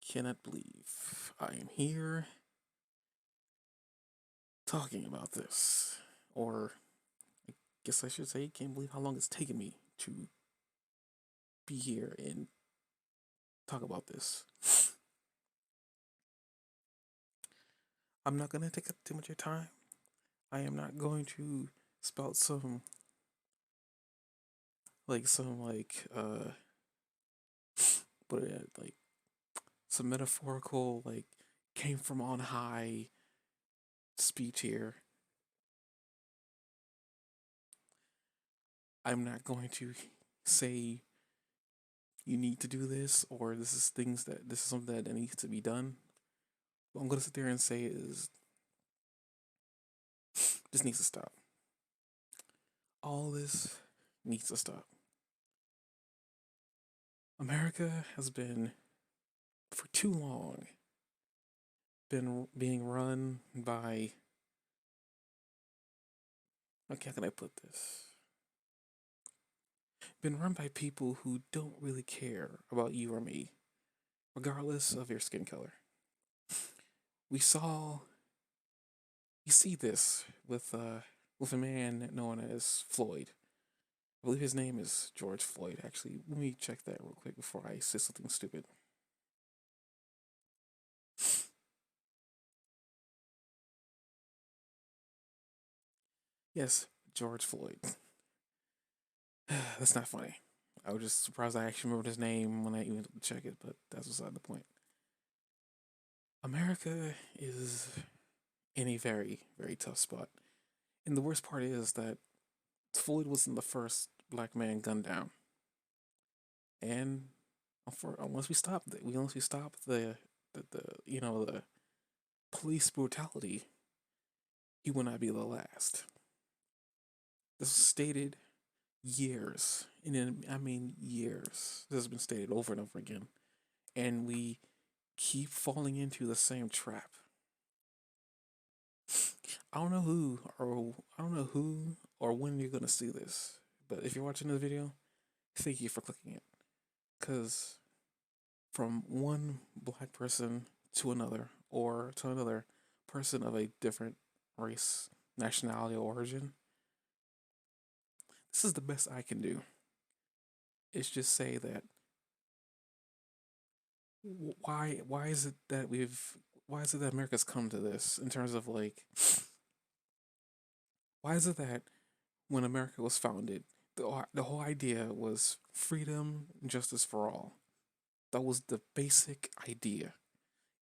cannot believe I am here talking about this. Or, I guess I should say, can't believe how long it's taken me to be here and talk about this. I'm not going to take up too much of your time. I am not going to spout like some metaphorical, like, came from on high speech here. I'm not going to say you need to do this or this is something that needs to be done. What I'm gonna sit there and say is this needs to stop. All this needs to stop. America has been for too long been being run by, okay, how can I put this? Been run by people who don't really care about you or me, regardless of your skin color. We saw you see this with a man known as Floyd. I believe his name is George Floyd. Actually, let me check that real quick before I say something stupid. Yes, George Floyd. That's not funny. I was just surprised I actually remembered his name when I even check it, but that's beside the point. America is in a very, very tough spot. And the worst part is that Floyd wasn't the first black man gunned down. And once we stop the police brutality, he will not be the last. This was stated years, and then I mean years. This has been stated over and over again, and we keep falling into the same trap. I don't know who or when you're gonna see this, but if you're watching this video, thank you for clicking it, because from one black person to another, or to another person of a different race, nationality, or origin, this is the best I can do. It's just say that why is it that America's come to this in terms of like why is it that when America was founded, the whole idea was freedom and justice for all. That was the basic idea.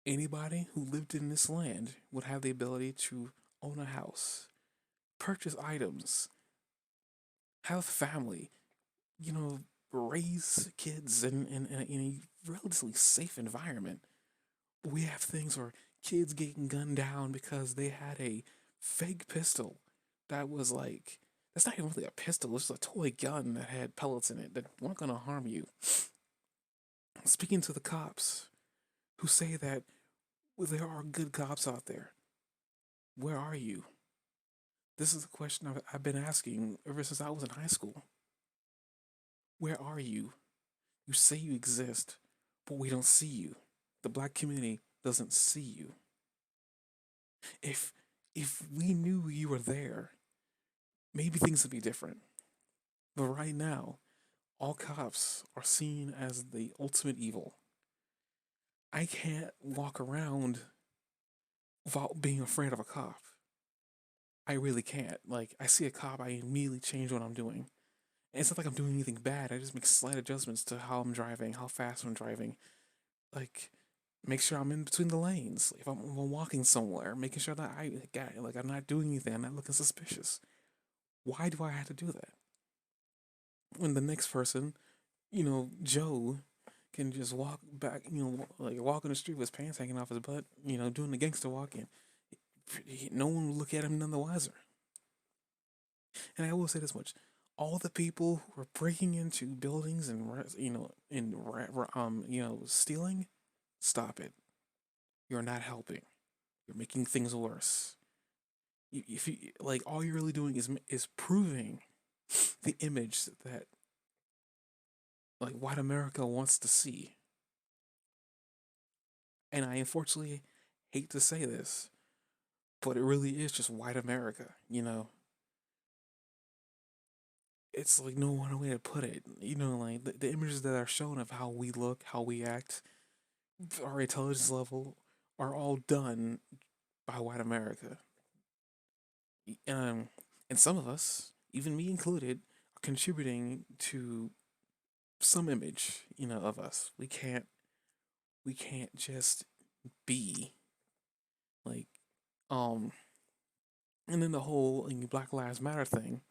Anybody who lived in this land would have the ability to own a house, purchase items, have a family, you know, raise kids in a relatively safe environment. We have things where kids getting gunned down because they had a fake pistol that was like, that's not even really a pistol, it's just a toy gun that had pellets in it that weren't gonna harm you. Speaking to the cops who say that, well, there are good cops out there, where are you? This is a question I've been asking ever since I was in high school. Where are you? You say you exist, but we don't see you. The black community doesn't see you. If if we knew you were there, maybe things would be different. But right now, all cops are seen as the ultimate evil. I can't walk around without being afraid of a cop. I really can't. Like, I see a cop, I immediately change what I'm doing. And it's not like I'm doing anything bad. I just make slight adjustments to how I'm driving, how fast I'm driving. Like, make sure I'm in between the lanes. If I'm walking somewhere, making sure that I'm not doing anything. I'm not looking suspicious. Why do I have to do that? When the next person, Joe, can just walk back, like walk in the street with his pants hanging off his butt, doing the gangster walk, and no one will look at him none the wiser. And I will say this much: all the people who are breaking into buildings and stealing, stop it. You're not helping. You're making things worse. If you like, all you're really doing is proving the image that like white America wants to see. And I unfortunately hate to say this, but it really is just white America. It's like no one way to put it. Like the images that are shown of how we look, how we act, our intelligence level are all done by white America. Um, and some of us, even me included, are contributing to some image, of us. We can't just be like, um, and then the whole Black Lives Matter thing.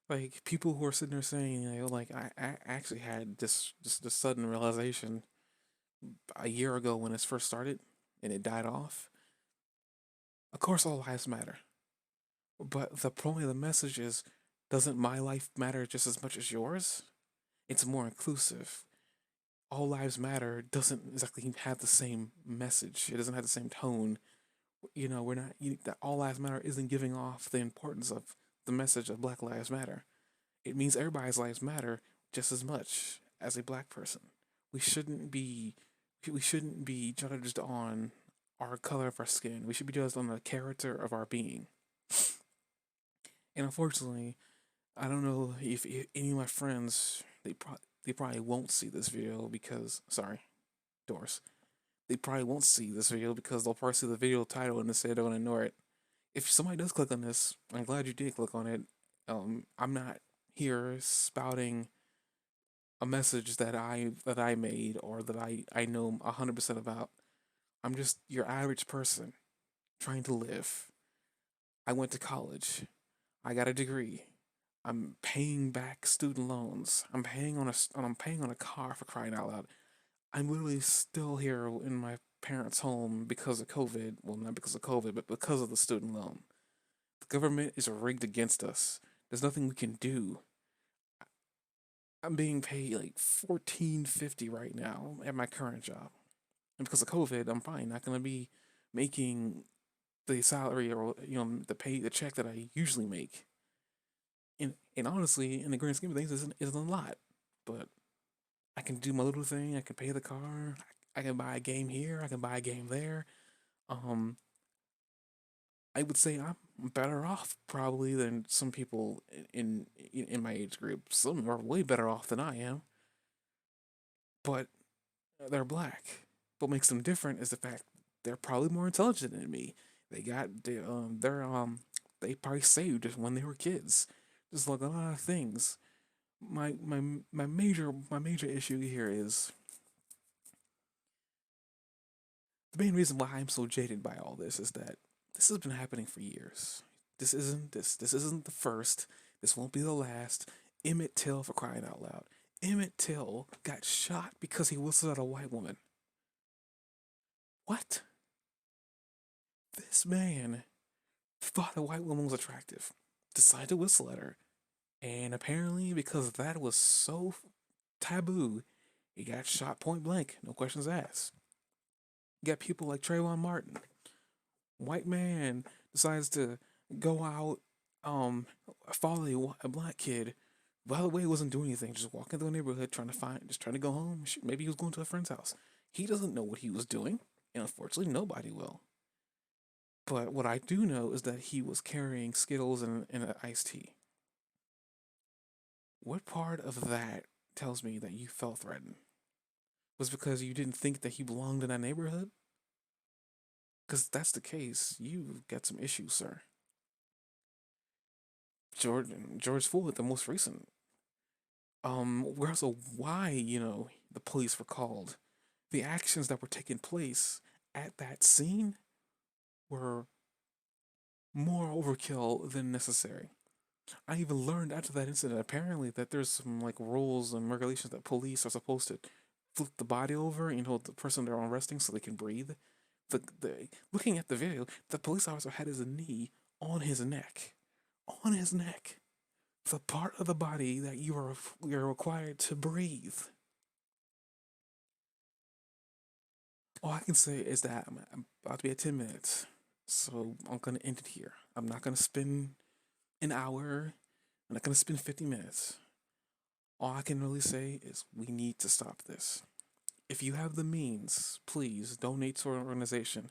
Like people who are sitting there saying, like I actually had this sudden realization a year ago when this first started, and it died off. Of course, all lives matter, but the point of the message is, doesn't my life matter just as much as yours? It's more inclusive. All lives matter doesn't exactly have the same message. It doesn't have the same tone. We're not that all lives matter isn't giving off the importance of the message of Black Lives Matter. It means everybody's lives matter just as much as a black person. We shouldn't be we shouldn't be judged on our color of our skin. We should be judged on the character of our being. And unfortunately, I don't know if any of my friends they probably won't see this video because sorry, Doris. They probably won't see this video because they'll probably see the video title and they say they're gonna ignore it. If somebody does click on this, I'm glad you did click on it. I'm not here spouting a message that I made or that I know 100% about. I'm just your average person trying to live. I went to college. I got a degree. I'm paying back student loans. I'm paying on a car for crying out loud. I'm literally still here in my parents' home because of COVID. Well, not because of COVID, but because of the student loan. The government is rigged against us. There's nothing we can do. I'm being paid like $14.50 right now at my current job. And because of COVID, I'm probably not gonna be making the salary or the check that I usually make. And honestly, in the grand scheme of things, isn't a lot. But I can do my little thing. I can pay the car. I can buy a game here. I can buy a game there. Um, I would say I'm better off probably than some people in my age group. Some are way better off than I am, but they're black. What makes them different is the fact they're probably more intelligent than me. They probably saved when they were kids. Just like a lot of things. My major issue here is the main reason why I'm so jaded by all this is that this has been happening for years. This isn't the first. This won't be the last. Emmett Till, for crying out loud. Emmett Till got shot because he whistled at a white woman. What? This man thought a white woman was attractive, decided to whistle at her, and apparently because that was so taboo, he got shot point blank, no questions asked. You got people like Trayvon Martin, white man decides to go out, um, follow a black kid. By the way, he wasn't doing anything, just walking through the neighborhood just trying to go home. Maybe he was going to a friend's house. He doesn't know what he was doing, and unfortunately, nobody will. But what I do know is that he was carrying Skittles and an iced tea. What part of that tells me that you felt threatened? Was it because you didn't think that he belonged in that neighborhood? Because that's the case, you've got some issues, sir. George Floyd, the most recent. We're also why the police were called. The actions that were taking place at that scene were more overkill than necessary. I even learned after that incident apparently that there's some like rules and regulations that police are supposed to flip the body over and hold the person they're arresting so they can breathe. The looking at the video, the police officer had his knee on his neck, on his neck, the part of the body that you're required to breathe. All I can say is that I'm about to be at 10 minutes, so I'm gonna end it here. I'm not gonna spend an hour. I'm not gonna spend 50 minutes. All I can really say is we need to stop this. If you have the means, please donate to our organization.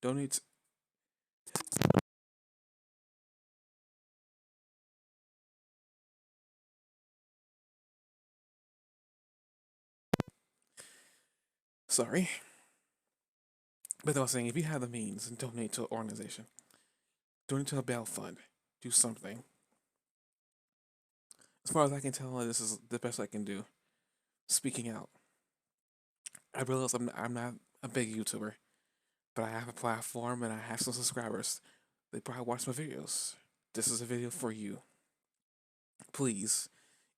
Donate. Sorry, but I was saying, if you have the means, donate to an organization. Donate to a bail fund. Do something. As far as I can tell, this is the best I can do. Speaking out. I realize I'm not a big YouTuber, but I have a platform and I have some subscribers. They probably watch my videos. This is a video for you. Please,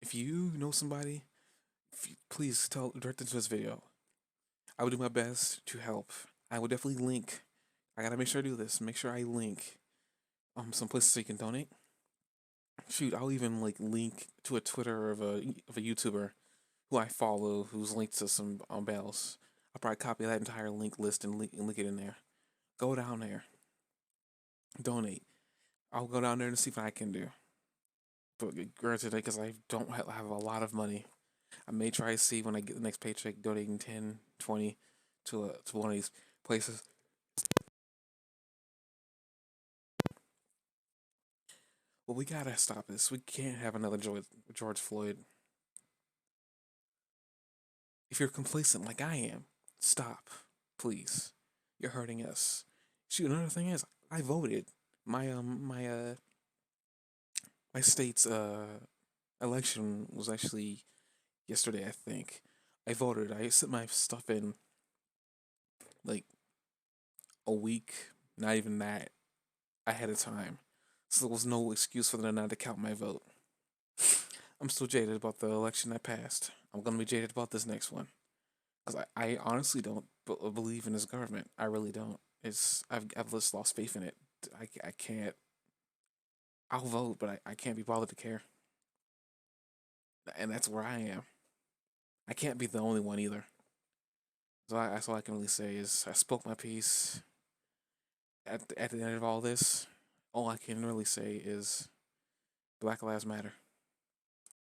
if you know somebody, please direct them to this video. I will do my best to help. I will definitely link. I gotta make sure I do this. Make sure I link some places so you can donate. Shoot, I'll even like link to a Twitter of a YouTuber who I follow who's linked to some bells. I'll probably copy that entire link list and link it in there. Go down there, donate. I'll go down there and see what I can do. But granted, because I don't have a lot of money, I may try to see when I get the next paycheck donating 10, 20 to one of these places. Well, we gotta stop this. We can't have another George Floyd. If you're complacent like I am, stop, please. You're hurting us. Shoot, another thing is, I voted. My state's election was actually yesterday, I think. I voted. I sent my stuff in like a week, not even that, ahead of time. So there was no excuse for them not to count my vote. I'm still jaded about the election that passed. I'm gonna be jaded about this next one because I honestly don't believe in this government. I really don't. I've just lost faith in it. I can't. I'll vote, but I can't be bothered to care, and that's where I am. I can't be the only one either. So that's all I can really say is I spoke my piece. At the end of all this, all I can really say is Black Lives Matter.